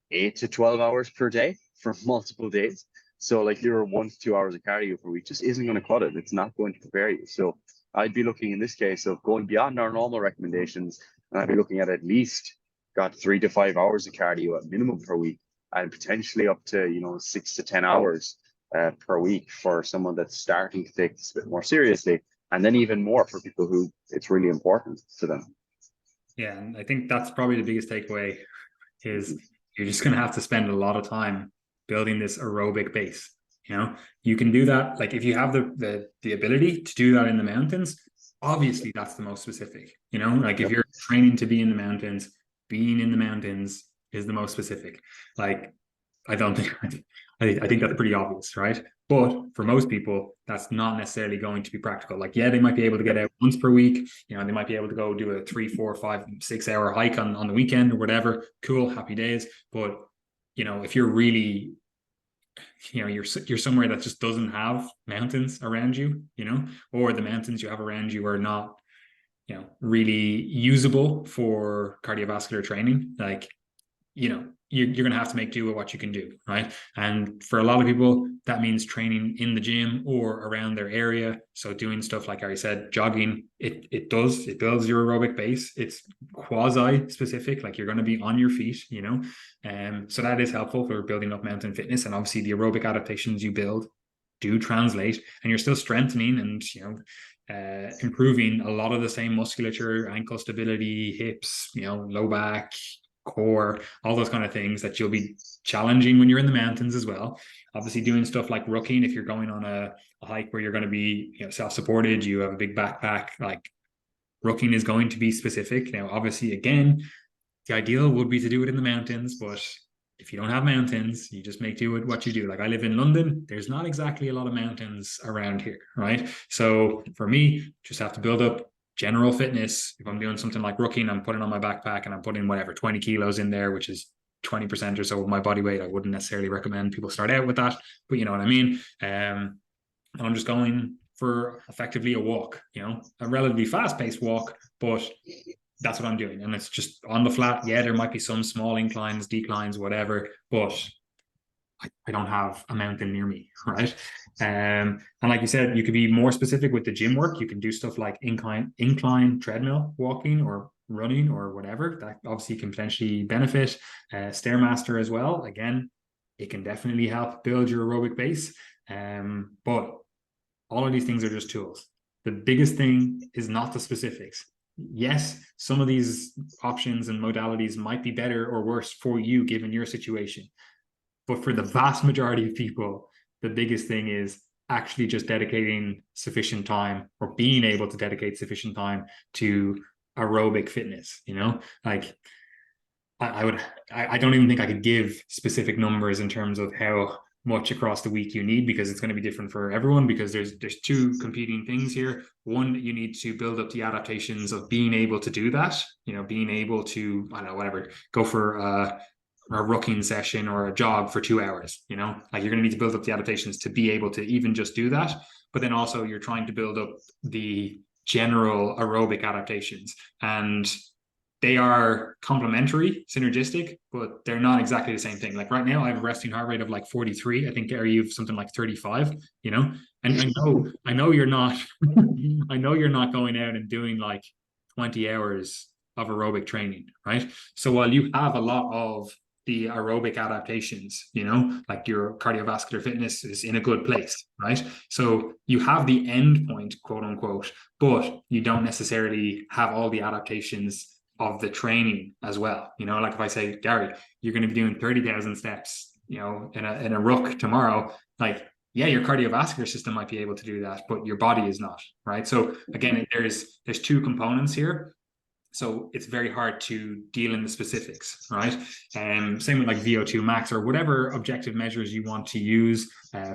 8 to 12 hours per day for multiple days. So like your 1 to 2 hours of cardio per week just isn't going to cut it. It's not going to prepare you. So I'd be looking in this case of going beyond our normal recommendations, and I'd be looking at least got 3 to 5 hours of cardio at minimum per week, and potentially up to 6 to 10 hours per week for someone that's starting to take this a bit more seriously, and then even more for people who it's really important to them. Yeah, and I think that's probably the biggest takeaway is you're just going to have to spend a lot of time building this aerobic base. You can do that. Like if you have the ability to do that in the mountains, obviously that's the most specific. Like if you're training to be in the mountains, being in the mountains is the most specific. Like I think that's pretty obvious, right? But for most people, that's not necessarily going to be practical. Like, yeah, they might be able to get out once per week. They might be able to go do a 3, 4, 5, 6 hour hike on the weekend or whatever. Cool, happy days. But if you're really, you're somewhere that just doesn't have mountains around you, or the mountains you have around you are not, really usable for cardiovascular training. Like, you're going to have to make do with what you can do, right? And for a lot of people, that means training in the gym or around their area. So doing stuff like Ari said, jogging, it builds your aerobic base. It's quasi specific, like you're going to be on your feet, so that is helpful for building up mountain fitness. And obviously the aerobic adaptations you build do translate, and you're still strengthening and improving a lot of the same musculature, ankle stability, hips, low back, core, all those kind of things that you'll be challenging when you're in the mountains as well. Obviously doing stuff like rooking, if you're going on a hike where you're going to be self-supported, you have a big backpack, like rooking is going to be specific. Now obviously again, the ideal would be to do it in the mountains, but if you don't have mountains, you just make do with what you do. Like I live in London, there's not exactly a lot of mountains around here, right? So for me, just have to build up general fitness. If I'm doing something like rooking, I'm putting on my backpack and I'm putting whatever 20 kilos in there, which is 20% or so of my body weight. I wouldn't necessarily recommend people start out with that, but you know what I mean. And I'm just going for effectively a walk, you know, a relatively fast-paced walk, but that's what I'm doing. And it's just on the flat. Yeah, there might be some small inclines, declines, whatever, but I don't have a mountain near me, right? And like you said, you could be more specific with the gym work. You can do stuff like incline treadmill walking or running or whatever. That obviously can potentially benefit. Stairmaster as well. Again, it can definitely help build your aerobic base. But all of these things are just tools. The biggest thing is not the specifics. Yes, some of these options and modalities might be better or worse for you given your situation. But for the vast majority of people, the biggest thing is actually just dedicating sufficient time or being able to dedicate sufficient time to aerobic fitness. You know, like I don't even think I could give specific numbers in terms of how much across the week you need, because it's going to be different for everyone, because there's two competing things here. One, you need to build up the adaptations of being able to do that, you know, being able to, I don't know, whatever, go for a rocking session or a jog for 2 hours, you know, like you're going to need to build up the adaptations to be able to even just do that. But then also you're trying to build up the general aerobic adaptations, and they are complementary, synergistic, but they're not exactly the same thing. Like right now, I have a resting heart rate of like 43. I think Gary, you've something like 35, you know? And I know you're not, I know you're not going out and doing like 20 hours of aerobic training, right? So while you have a lot of the aerobic adaptations, you know, like your cardiovascular fitness is in a good place, right? So you have the end point, quote unquote, but you don't necessarily have all the adaptations of the training as well. You know, like if I say, Gary, you're going to be doing 30,000 steps, you know, in a ruck tomorrow, like, yeah, your cardiovascular system might be able to do that, but your body is not, right? So again, there's two components here. So it's very hard to deal in the specifics, right? Same with like VO2 max or whatever objective measures you want to use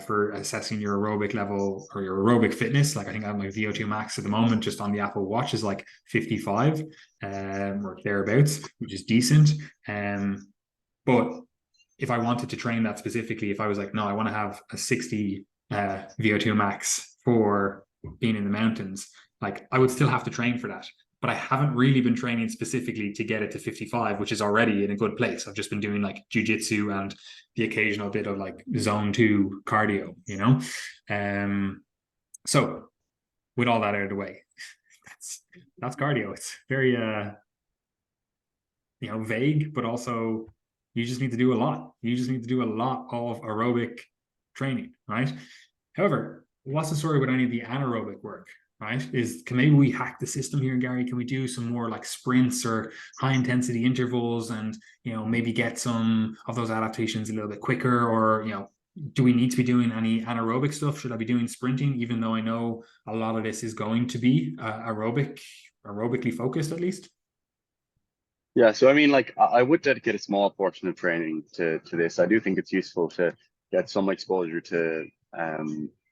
for assessing your aerobic level or your aerobic fitness. Like I think I have my VO2 max at the moment just on the Apple Watch is like 55 or thereabouts, which is decent. But if I wanted to train that specifically, if I was like, no, I want to have a 60 VO2 max for being in the mountains, like I would still have to train for that. But I haven't really been training specifically to get it to 55, which is already in a good place. I've just been doing like jujitsu and the occasional bit of like zone 2 cardio, you know? So with all that out of the way, that's cardio. It's very you know, vague, but also you just need to do a lot. You just need to do a lot of aerobic training, right? However, what's the story with any of the anaerobic work, right? Can maybe we hack the system here, Gary? Can we do some more like sprints or high intensity intervals and, you know, maybe get some of those adaptations a little bit quicker? Or, you know, do we need to be doing any anaerobic stuff? Should I be doing sprinting, even though I know a lot of this is going to be aerobically focused at least? Yeah, so I mean, like I would dedicate a small portion of training to this. I do think it's useful to get some exposure to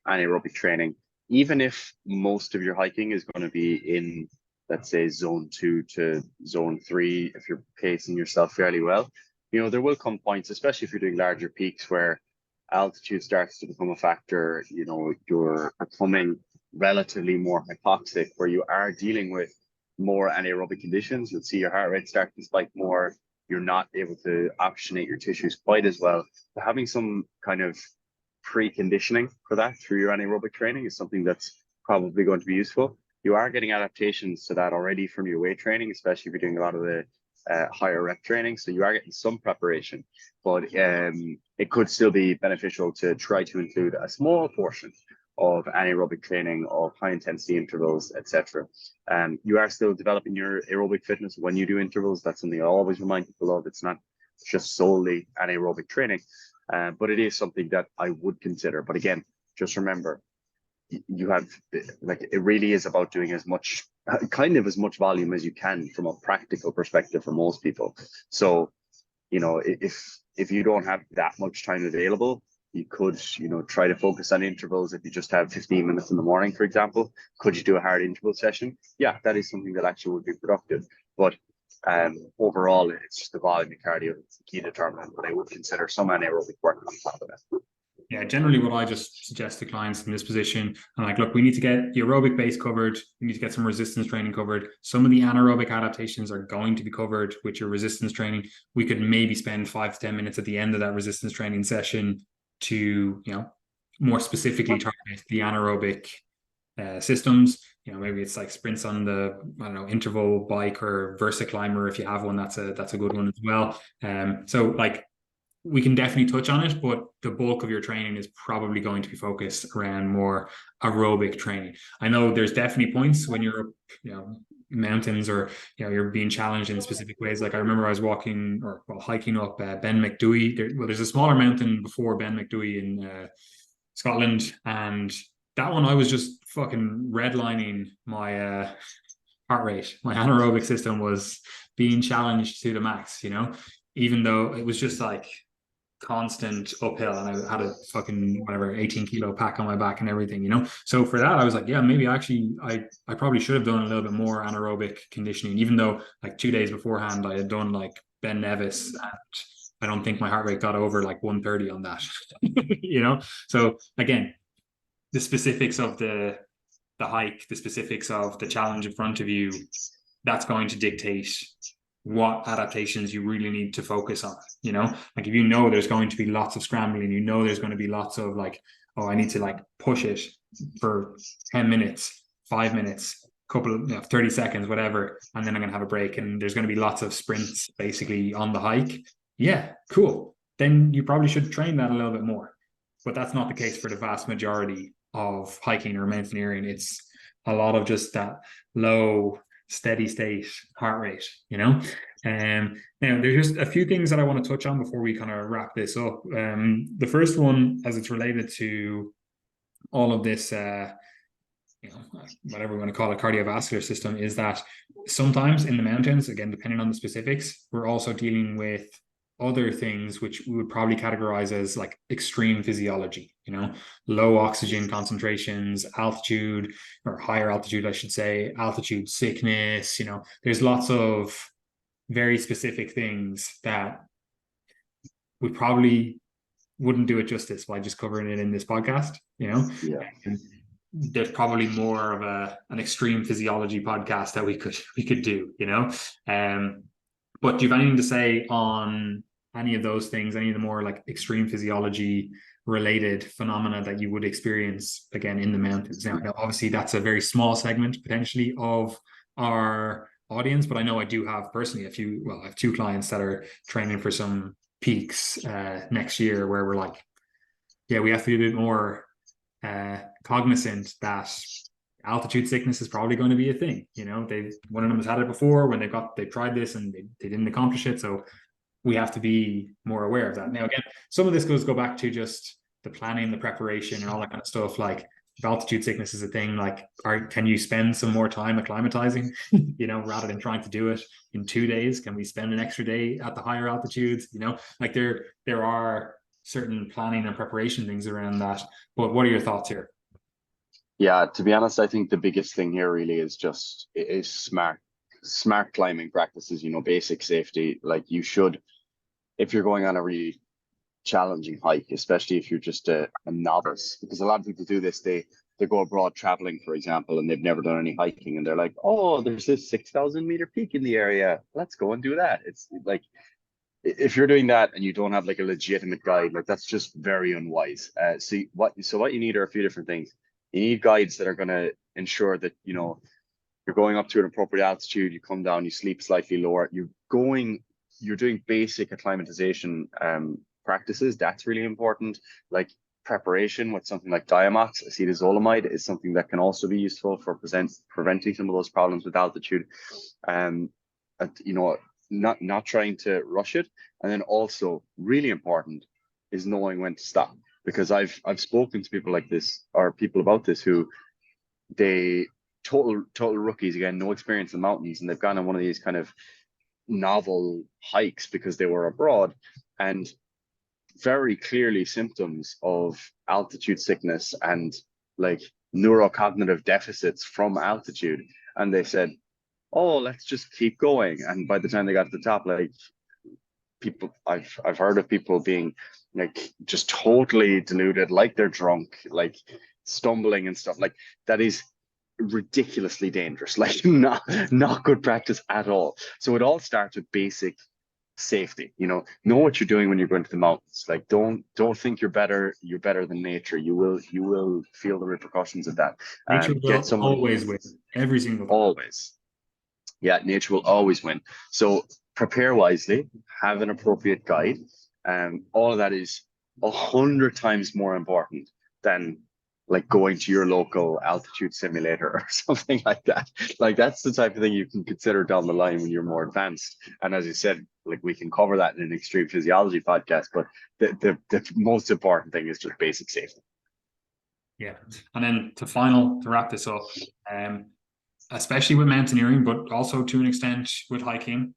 anaerobic training, even if most of your hiking is going to be in, let's say, zone 2 to zone 3. If you're pacing yourself fairly well, you know, there will come points, especially if you're doing larger peaks, where altitude starts to become a factor. You know, you're becoming relatively more hypoxic, where you are dealing with more anaerobic conditions. You'll see your heart rate start to spike more. You're not able to oxygenate your tissues quite as well. So having some kind of preconditioning for that through your anaerobic training is something that's probably going to be useful. You are getting adaptations to that already from your weight training, especially if you're doing a lot of the higher rep training. So you are getting some preparation, but it could still be beneficial to try to include a small portion of anaerobic training, of high intensity intervals, etc. You are still developing your aerobic fitness when you do intervals. That's something I always remind people of. It's not just solely anaerobic training, but it is something that I would consider. But again, just remember, you have, like, it really is about doing as much volume as you can from a practical perspective for most people. So, you know, if you don't have that much time available, you could, you know, try to focus on intervals. If you just have 15 minutes in the morning, for example, could you do a hard interval session? Yeah, that is something that actually would be productive. But overall, it's just the volume of cardio that's the key determinant, but I would consider some anaerobic work on top of it. Yeah, generally what I just suggest to clients in this position, I'm like, look, we need to get the aerobic base covered. We need to get some resistance training covered. Some of the anaerobic adaptations are going to be covered with your resistance training. We could maybe spend 5 to 10 minutes at the end of that resistance training session to, more specifically target the anaerobic systems. Maybe it's like sprints on the, I don't know, interval bike or Versa climber. If you have one, that's a good one as well. So like, we can definitely touch on it, but the bulk of your training is probably going to be focused around more aerobic training. I know there's definitely points when you're, mountains, or you're being challenged in specific ways. Like I remember I was walking or hiking up Ben McDoey. There's a smaller mountain before Ben McDoey in Scotland, and that one I was just fucking redlining my heart rate. My anaerobic system was being challenged to the max. Even though it was just like constant uphill, and I had a fucking whatever 18 kilo pack on my back and everything. So for that I was like, yeah, maybe actually I probably should have done a little bit more anaerobic conditioning, even though like 2 days beforehand I had done like Ben Nevis, and I don't think my heart rate got over like 130 on that. So again, the specifics of the hike, the specifics of the challenge in front of you, that's going to dictate what adaptations you really need to focus on. Like if there's going to be lots of scrambling, there's going to be lots of like, oh, I need to like push it for 10 minutes, 5 minutes, couple of 30 seconds, whatever, and then I'm going to have a break, and there's going to be lots of sprints basically on the hike. Yeah, cool. Then you probably should train that a little bit more. But that's not the case for the vast majority of hiking or mountaineering. It's a lot of just that low steady state heart rate. Now there's just a few things that I want to touch on before we kind of wrap this up. The first one, as it's related to all of this whatever we want to call it, cardiovascular system, is that sometimes in the mountains, again depending on the specifics, we're also dealing with other things which we would probably categorize as like extreme physiology, low oxygen concentrations, altitude, or higher altitude, I should say, altitude sickness. There's lots of very specific things that we probably wouldn't do it justice by just covering it in this podcast. Yeah. And there's probably more of an extreme physiology podcast that we could do. But do you have anything to say on any of those things, any of the more like extreme physiology related phenomena that you would experience again in the mountains? Now, obviously that's a very small segment potentially of our audience, but I know I do have personally I have 2 clients that are training for some peaks next year, where we're like, yeah, we have to be a bit more cognizant that altitude sickness is probably going to be a thing. One of them has had it before when they've tried this and they didn't accomplish it. So we have to be more aware of that. Now, again, some of this go back to just the planning, the preparation, and all that kind of stuff. Like if altitude sickness is a thing, like can you spend some more time acclimatizing, rather than trying to do it in 2 days? Can we spend an extra day at the higher altitudes? Like there are certain planning and preparation things around that. But what are your thoughts here? Yeah, to be honest, I think the biggest thing here really is smart climbing practices, basic safety. Like you should, if you're going on a really challenging hike, especially if you're just a novice, because a lot of people do this, they go abroad traveling, for example, and they've never done any hiking, and they're like, oh, there's this 6,000 meter peak in the area, let's go and do that. It's like, if you're doing that and you don't have like a legitimate guide, like that's just very unwise. So what you need are a few different things. You need guides that are going to ensure that you're going up to an appropriate altitude, you come down, you sleep slightly lower, you're doing basic acclimatization practices. That's really important. Like preparation with something like Diamox, acetazolamide, is something that can also be useful for preventing some of those problems with altitude. Not trying to rush it. And then also really important is knowing when to stop, because I've spoken to people like this, or people about this, who they total rookies, again, no experience in mountains, and they've gone on one of these kind of novel hikes because they were abroad, and very clearly symptoms of altitude sickness and like neurocognitive deficits from altitude. And they said, oh, let's just keep going. And by the time they got to the top, like people, I've heard of people being like just totally deluded, like they're drunk, like stumbling and stuff. Like that is ridiculously dangerous, like not good practice at all. So it all starts with basic safety. Know what you're doing when you're going to the mountains. Like don't think you're better than nature. You will feel the repercussions of that. Nature Get will someone. always win every single time. Always. Yeah, nature will always win. So prepare wisely, have an appropriate guide. All of that is 100 times more important than like going to your local altitude simulator or something like that. Like that's the type of thing you can consider down the line when you're more advanced. And as you said, like we can cover that in an extreme physiology podcast, but the most important thing is just basic safety. Yeah. And then to wrap this up, especially with mountaineering, but also to an extent with hiking,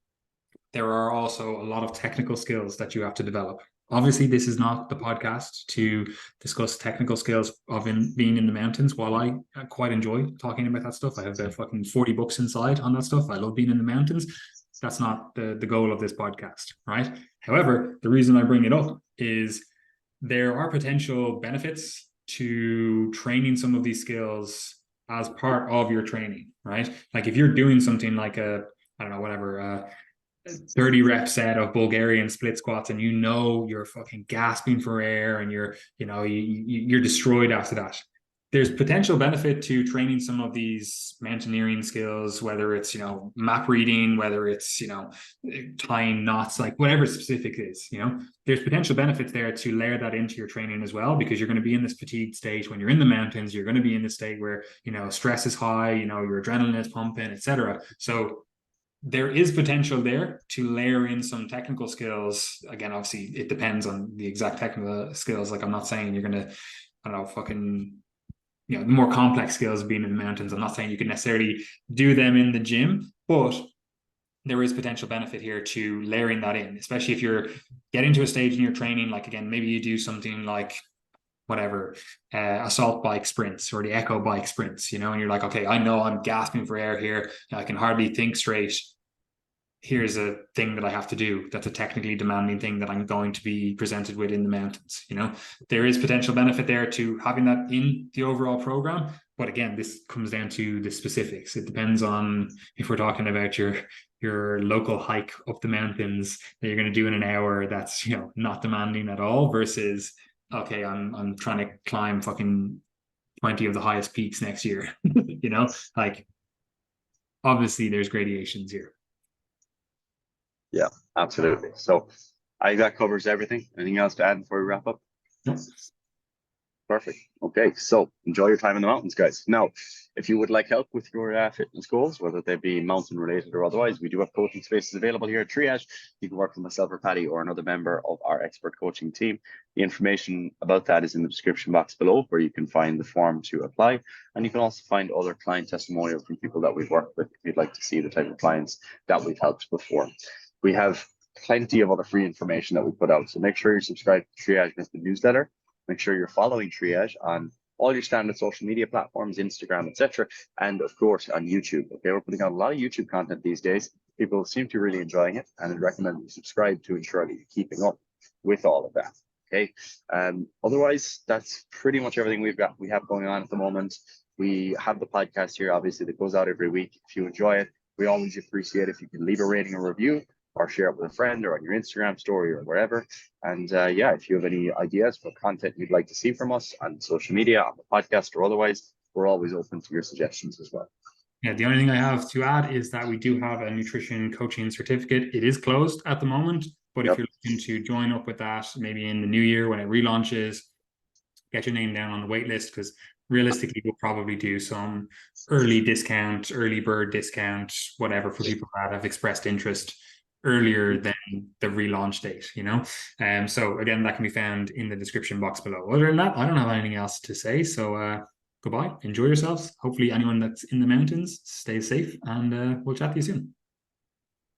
there are also a lot of technical skills that you have to develop. Obviously, this is not the podcast to discuss technical skills of being in the mountains. While I quite enjoy talking about that stuff, I have about fucking 40 books inside on that stuff. I love being in the mountains. That's not the goal of this podcast, right? However, the reason I bring it up is there are potential benefits to training some of these skills as part of your training, right? Like if you're doing something like I don't know, whatever, 30 rep set of Bulgarian split squats and you're fucking gasping for air and you're destroyed after that. There's potential benefit to training some of these mountaineering skills, whether it's, map reading, whether it's, tying knots, like whatever specific is, there's potential benefits there to layer that into your training as well, because you're going to be in this fatigued state when you're in the mountains. You're going to be in the state where, stress is high, your adrenaline is pumping, etc. So there is potential there to layer in some technical skills. Again, obviously, it depends on the exact technical skills. Like, I'm not saying you're going to, I don't know, fucking, the more complex skills of being in the mountains. I'm not saying you can necessarily do them in the gym, but there is potential benefit here to layering that in, especially if you're getting to a stage in your training. Like, again, maybe you do something like whatever, assault bike sprints or the echo bike sprints, and you're like, okay, I know I'm gasping for air here. I can hardly think straight. Here's a thing that I have to do. That's a technically demanding thing that I'm going to be presented with in the mountains. There is potential benefit there to having that in the overall program. But again, this comes down to the specifics. It depends on if we're talking about your local hike up the mountains that you're going to do in an hour that's, not demanding at all, versus, okay, I'm trying to climb fucking 20 of the highest peaks next year. Like obviously there's gradations here. Yeah, absolutely. So I think that covers everything. Anything else to add before we wrap up? Yep. Perfect. Okay, so enjoy your time in the mountains, guys. Now, if you would like help with your fitness goals, whether they be mountain related or otherwise, we do have coaching spaces available here at Triage. You can work with myself or Patty or another member of our expert coaching team. The information about that is in the description box below, where you can find the form to apply. And you can also find other client testimonials from people that we've worked with if you'd like to see the type of clients that we've helped before. We have plenty of other free information that we put out. So make sure you're subscribed to Triage with the newsletter. Make sure you're following Triage on all your standard social media platforms, Instagram, etc. And of course on YouTube. Okay, we're putting out a lot of YouTube content these days. People seem to be really enjoying it, and I'd recommend you subscribe to ensure that you're keeping up with all of that. Okay. Otherwise, that's pretty much everything we have going on at the moment. We have the podcast here, obviously, that goes out every week. If you enjoy it, we always appreciate if you can leave a rating or review, or share it with a friend or on your Instagram story or wherever. And if you have any ideas for content you'd like to see from us on social media, on the podcast or otherwise, we're always open to your suggestions as well. Yeah, the only thing I have to add is that we do have a nutrition coaching certificate. It is closed at the moment, but if you're looking to join up with that, maybe in the new year when it relaunches, get your name down on the wait list, because realistically, we'll probably do some early discount, early bird discount, whatever, for people that have expressed interest earlier than the relaunch date, so again, that can be found in the description box below. Other than that, I don't have anything else to say, so goodbye, enjoy yourselves. Hopefully anyone that's in the mountains stays safe, and we'll chat to you soon.